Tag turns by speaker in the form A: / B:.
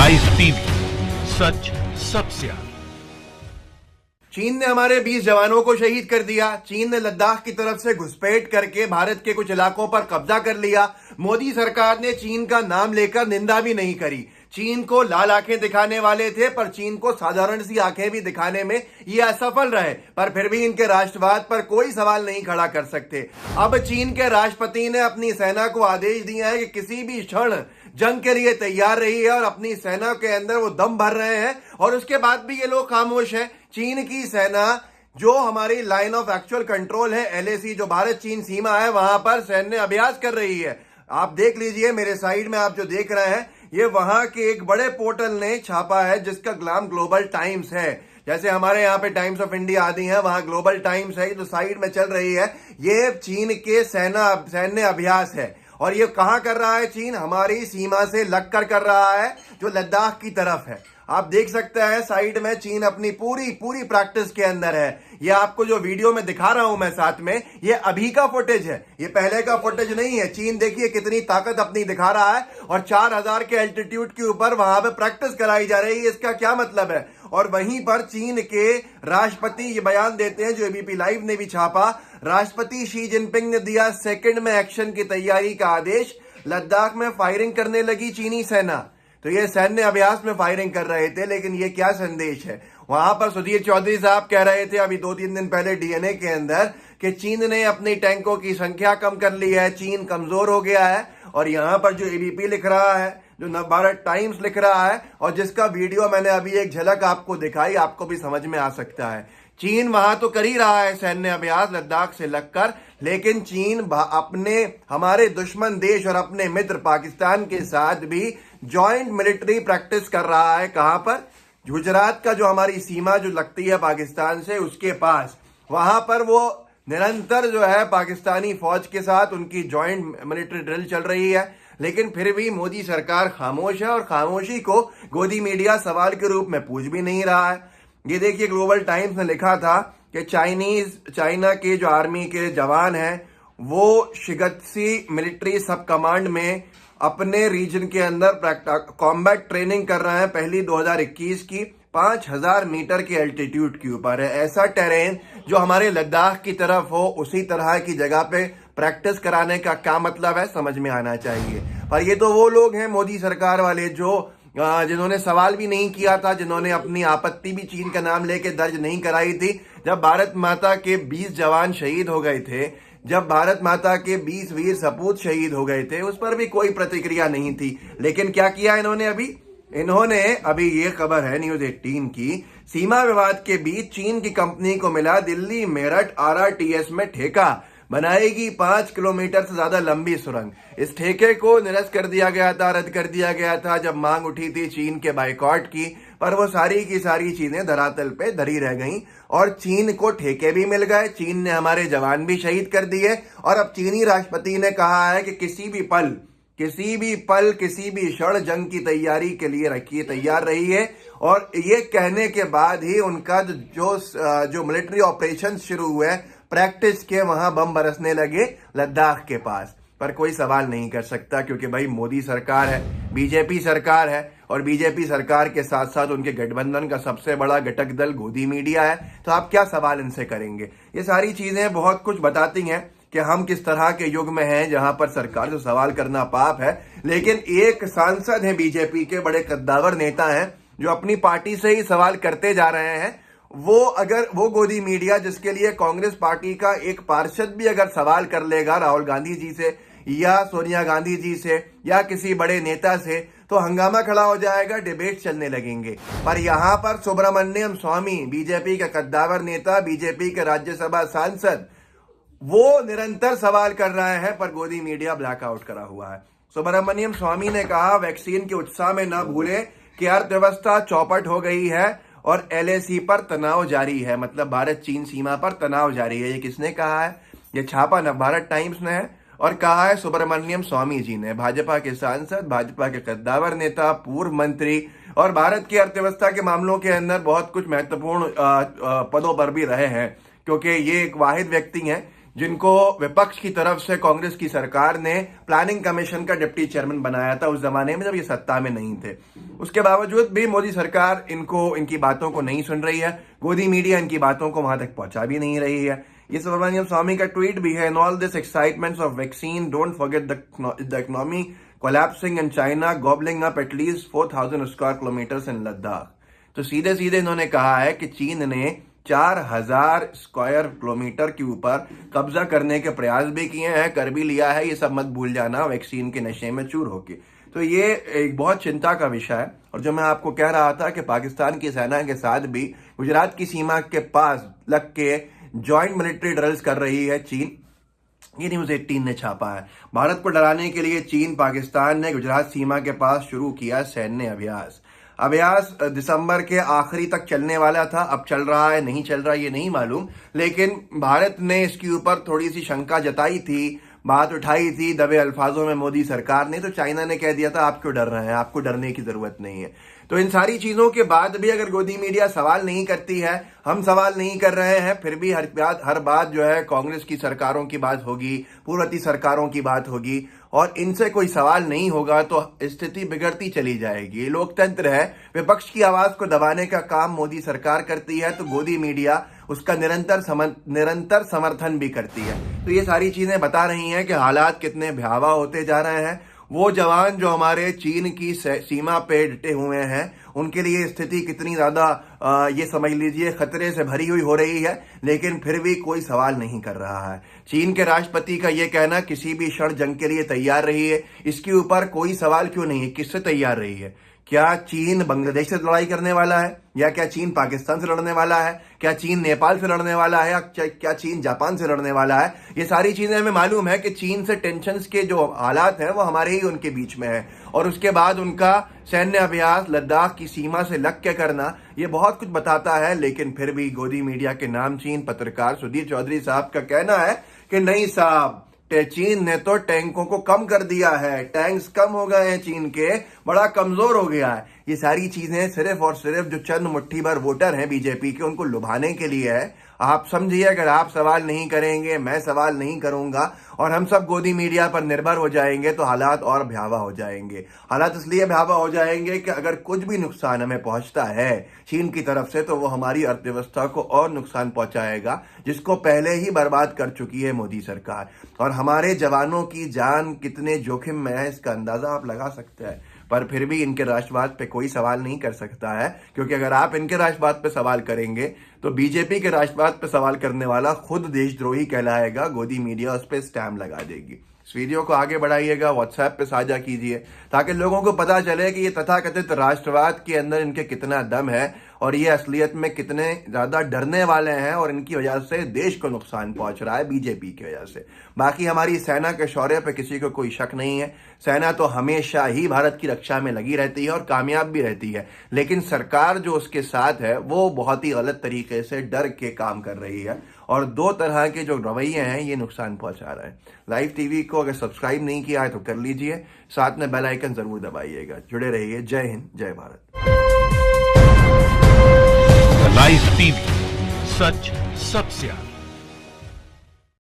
A: Live TV, सच सबसे आगे।
B: चीन ने हमारे 20 जवानों को शहीद कर दिया। चीन ने लद्दाख की तरफ से घुसपैठ करके भारत के कुछ इलाकों पर कब्जा कर लिया। मोदी सरकार ने चीन का नाम लेकर निंदा भी नहीं करी। चीन को लाल आंखें दिखाने वाले थे, पर चीन को साधारण सी आंखें भी दिखाने में ये असफल रहे। पर फिर भी इनके राष्ट्रवाद पर कोई सवाल नहीं खड़ा कर सकते। अब चीन के राष्ट्रपति ने अपनी सेना को आदेश दिया है कि किसी भी क्षण जंग के लिए तैयार रही है और अपनी सेना के अंदर वो दम भर रहे हैं, और उसके बाद भी ये लोग खामोश हैं। चीन की सेना जो हमारी लाइन ऑफ एक्चुअल कंट्रोल है, LAC, जो भारत चीन सीमा है, वहां पर सैन्य अभ्यास कर रही है। आप देख लीजिए, मेरे साइड में आप जो देख रहे हैं, ये वहां के एक बड़े पोर्टल ने छापा है जिसका नाम ग्लोबल टाइम्स है। जैसे हमारे यहाँ पे टाइम्स ऑफ इंडिया आदि है, वहां ग्लोबल टाइम्स है जो साइड में चल रही है। ये चीन के सैन्य अभ्यास है, और ये कहां कर रहा है चीन? हमारी सीमा से लगकर कर रहा है, जो लद्दाख की तरफ है। आप देख सकते हैं साइड में चीन अपनी पूरी प्रैक्टिस के अंदर है। ये आपको जो वीडियो में दिखा रहा हूं मैं साथ में, ये अभी का फुटेज है, ये पहले का फुटेज नहीं है। चीन देखिए कितनी ताकत अपनी दिखा रहा है, और 4000 के एल्टीट्यूड के ऊपर वहां पे प्रैक्टिस कराई जा रही है। इसका क्या मतलब है? और वहीं पर चीन के राष्ट्रपति ये बयान देते हैं, जो ABP लाइव ने भी छापा। राष्ट्रपति शी जिनपिंग ने दिया सेकंड में एक्शन की तैयारी का आदेश। लद्दाख में फायरिंग करने लगी चीनी सेना। तो ये सैन्य अभ्यास में फायरिंग कर रहे थे, लेकिन ये क्या संदेश है? वहां पर सुधीर चौधरी साहब कह रहे थे अभी 2-3 दिन पहले DNA के अंदर कि चीन ने अपनी टैंकों की संख्या कम कर ली है, चीन कमजोर हो गया है। और यहां पर जो ABP लिख रहा है, जो नवभारत टाइम्स लिख रहा है, और जिसका वीडियो मैंने अभी एक झलक आपको दिखाई, आपको भी समझ में आ सकता है। चीन वहां तो कर ही रहा है सैन्य अभ्यास लद्दाख से लगकर, लेकिन चीन अपने हमारे दुश्मन देश और अपने मित्र पाकिस्तान के साथ भी जॉइंट मिलिट्री प्रैक्टिस कर रहा है। कहां पर? गुजरात का जो हमारी सीमा जो लगती है पाकिस्तान से, उसके पास, वहां पर वो निरंतर जो है पाकिस्तानी फौज के साथ उनकी जॉइंट मिलिट्री ड्रिल चल रही है। लेकिन फिर भी मोदी सरकार खामोश है, और खामोशी को गोदी मीडिया सवाल के रूप में पूछ भी नहीं रहा है। ये देखिए, ग्लोबल टाइम्स ने लिखा था कि चाइना के जो आर्मी के जवान हैं, वो शिगत्सी मिलिट्री सब कमांड में अपने रीजन के अंदर कॉम्बैट ट्रेनिंग कर रहे हैं। पहली 2021 की 5000 मीटर के एल्टीट्यूड के ऊपर है। ऐसा टेरेन जो हमारे लद्दाख की तरफ हो, उसी तरह की जगह पे प्रैक्टिस कराने का क्या मतलब है, समझ में आना चाहिए। पर ये तो वो लोग हैं मोदी सरकार वाले जो जिन्होंने सवाल भी नहीं किया था, जिन्होंने अपनी आपत्ति भी चीन का नाम लेके दर्ज नहीं कराई थी। जब भारत माता के 20 जवान शहीद हो गए थे, जब भारत माता के 20 वीर सपूत शहीद हो गए थे, उस पर भी कोई प्रतिक्रिया नहीं थी। लेकिन क्या किया इन्होंने अभी ये खबर है न्यूज 18 की, सीमा विवाद के बीच चीन की कंपनी को मिला दिल्ली मेरठ RRTS में ठेका, बनाएगी 5 किलोमीटर से ज्यादा लंबी सुरंग। इस ठेके को निरस्त कर दिया गया था, रद्द कर दिया गया था जब मांग उठी थी चीन के बाइकॉट की, पर वो सारी की सारी चीजें धरातल पे धरी रह गईं, और चीन को ठेके भी मिल गए। चीन ने हमारे जवान भी शहीद कर दिए, और अब चीनी राष्ट्रपति ने कहा है कि किसी भी पल, किसी भी क्षण जंग की तैयारी के लिए तैयार रहिए। और ये कहने के बाद ही उनका जो मिलिट्री ऑपरेशन शुरू हुए प्रैक्टिस के, वहां बम बरसने लगे लद्दाख के पास। पर कोई सवाल नहीं कर सकता, क्योंकि भाई मोदी सरकार है, BJP सरकार है, और BJP सरकार के साथ साथ उनके गठबंधन का सबसे बड़ा घटक दल गोदी मीडिया है। तो आप क्या सवाल इनसे करेंगे? ये सारी चीजें बहुत कुछ बताती हैं कि हम किस तरह के युग में हैं, जहां पर सरकार से सवाल करना पाप है। लेकिन एक सांसद है BJP के, बड़े कद्दावर नेता हैं, जो अपनी पार्टी से ही सवाल करते जा रहे हैं। वो गोदी मीडिया, जिसके लिए कांग्रेस पार्टी का एक पार्षद भी अगर सवाल कर लेगा राहुल गांधी जी से, या सोनिया गांधी जी से, या किसी बड़े नेता से, तो हंगामा खड़ा हो जाएगा, डिबेट चलने लगेंगे। पर यहां पर सुब्रमण्यम स्वामी, BJP का कद्दावर नेता, BJP के राज्यसभा सांसद, वो निरंतर सवाल कर रहे हैं, पर गोदी मीडिया ब्लैकआउट करा हुआ है। सुब्रमण्यम स्वामी ने कहा, वैक्सीन के उत्साह में न भूले कि अर्थव्यवस्था चौपट हो गई है और LAC पर तनाव जारी है, मतलब भारत चीन सीमा पर तनाव जारी है। ये किसने कहा है? ये छापा नवभारत टाइम्स ने है, और कहा है सुब्रमण्यम स्वामी जी ने, भाजपा के सांसद, भाजपा के कद्दावर नेता, पूर्व मंत्री, और भारत की अर्थव्यवस्था के मामलों के अंदर बहुत कुछ महत्वपूर्ण पदों पर भी रहे हैं, क्योंकि ये एक वाहिद व्यक्ति हैं जिनको विपक्ष की तरफ से कांग्रेस की सरकार ने प्लानिंग कमीशन का डिप्टी चेयरमैन बनाया था उस जमाने में जब ये सत्ता में नहीं थे। उसके बावजूद भी मोदी सरकार इनकी बातों को नहीं सुन रही है। गोदी मीडिया इनकी बातों को वहां तक पहुंचा भी नहीं रही है। ये सुब्रमण्यम स्वामी का ट्वीट भी है, in all this excitement of vaccine don't forget the economy collapsing in China gobbling up at least 4000 square kilometres in Ladakh. तो सीधे सीधे इन्होंने कहा है कि चीन ने 4000 स्क्वायर किलोमीटर के ऊपर कब्जा करने के प्रयास भी किए हैं, कर भी लिया है। ये सब मत भूल जाना वैक्सीन के नशे में चूर होके। तो ये एक बहुत चिंता का विषय है। और जो मैं आपको कह रहा था कि पाकिस्तान की सेना के साथ भी गुजरात की सीमा के पास लग के जॉइंट मिलिट्री ड्रिल्स कर रही है चीन, ये न्यूज 18 ने छापा है। भारत को डराने के लिए चीन पाकिस्तान ने गुजरात सीमा के पास शुरू किया सैन्य अभ्यास दिसंबर के आखिरी तक चलने वाला था। अब चल रहा है नहीं चल रहा ये नहीं मालूम, लेकिन भारत ने इसके ऊपर थोड़ी सी शंका जताई थी, बात उठाई थी दबे अल्फाजों में मोदी सरकार ने। तो चाइना ने कह दिया था आप क्यों डर रहे हैं, आपको डरने की जरूरत नहीं है। तो इन सारी चीजों के बाद भी अगर गोदी मीडिया सवाल नहीं करती है, हम सवाल नहीं कर रहे हैं, फिर भी हर बात जो है कांग्रेस की सरकारों की बात होगी, पूर्ववर्ती सरकारों की बात होगी और इनसे कोई सवाल नहीं होगा तो स्थिति बिगड़ती चली जाएगी। ये लोकतंत्र है, विपक्ष की आवाज को दबाने का काम मोदी सरकार करती है तो गोदी मीडिया उसका निरंतर समर्थन भी करती है। तो ये सारी चीजें बता रही हैं कि हालात कितने भयावह होते जा रहे हैं। वो जवान जो हमारे चीन की सीमा पे डटे हुए हैं उनके लिए स्थिति कितनी ज्यादा ये समझ लीजिए खतरे से भरी हुई हो रही है, लेकिन फिर भी कोई सवाल नहीं कर रहा है। चीन के राष्ट्रपति का ये कहना किसी भी क्षण जंग के लिए तैयार रही है, इसके ऊपर कोई सवाल क्यों नहीं है, किससे तैयार रही है? क्या चीन बांग्लादेश से लड़ाई करने वाला है, या क्या चीन पाकिस्तान से लड़ने वाला है, क्या चीन नेपाल से लड़ने वाला है, या क्या चीन जापान से लड़ने वाला है? ये सारी चीजें हमें मालूम है कि चीन से टेंशन्स के जो हालात हैं वो हमारे ही उनके बीच में है। और उसके बाद उनका सैन्य अभ्यास लद्दाख की सीमा से लग के करना ये बहुत कुछ बताता है। लेकिन फिर भी गोदी मीडिया के नामचीन पत्रकार सुधीर चौधरी साहब का कहना है कि नहीं साहब, चीन ने तो टैंकों को कम कर दिया है, टैंक्स कम हो गए हैं, चीन के बड़ा कमजोर हो गया है। ये सारी चीजें सिर्फ और सिर्फ जो चंद मुट्ठी भर वोटर हैं बीजेपी के उनको लुभाने के लिए है। आप समझिए, अगर आप सवाल नहीं करेंगे, मैं सवाल नहीं करूंगा और हम सब गोदी मीडिया पर निर्भर हो जाएंगे तो हालात और भयावह हो जाएंगे। हालात इसलिए भयावह हो जाएंगे कि अगर कुछ भी नुकसान हमें पहुंचता है चीन की तरफ से तो वो हमारी अर्थव्यवस्था को और नुकसान पहुंचाएगा, जिसको पहले ही बर्बाद कर चुकी है मोदी सरकार। और हमारे जवानों की जान कितने जोखिम में है इसका अंदाजा आप लगा सकते हैं। पर फिर भी इनके राष्ट्रवाद पे कोई सवाल नहीं कर सकता है, क्योंकि अगर आप इनके राष्ट्रवाद पे सवाल करेंगे तो बीजेपी के राष्ट्रवाद पे सवाल करने वाला खुद देशद्रोही कहलाएगा। गोदी मीडिया उस पर स्टैम्प लगा देगी। इस वीडियो को आगे बढ़ाइएगा, व्हाट्सएप पे साझा कीजिए ताकि लोगों को पता चले कि ये तथाकथित राष्ट्रवाद के अंदर इनके कितना दम है और ये असलियत में कितने ज्यादा डरने वाले हैं और इनकी वजह से देश को नुकसान पहुंच रहा है बीजेपी की वजह से। बाकी हमारी सेना के शौर्य पे किसी को कोई शक नहीं है। सेना तो हमेशा ही भारत की रक्षा में लगी रहती है और कामयाब भी रहती है, लेकिन सरकार जो उसके साथ है वो बहुत ही गलत तरीके से डर के काम कर रही है और दो तरह के जो रवैये हैं ये नुकसान पहुंचा रहा है। लाइव टीवी को अगर सब्सक्राइब नहीं किया है तो कर लीजिए, साथ में बेल आइकन जरूर दबाइएगा। जुड़े रहिए। जय हिंद, जय भारत।
A: लाइव टीवी, सच सबसे आगे।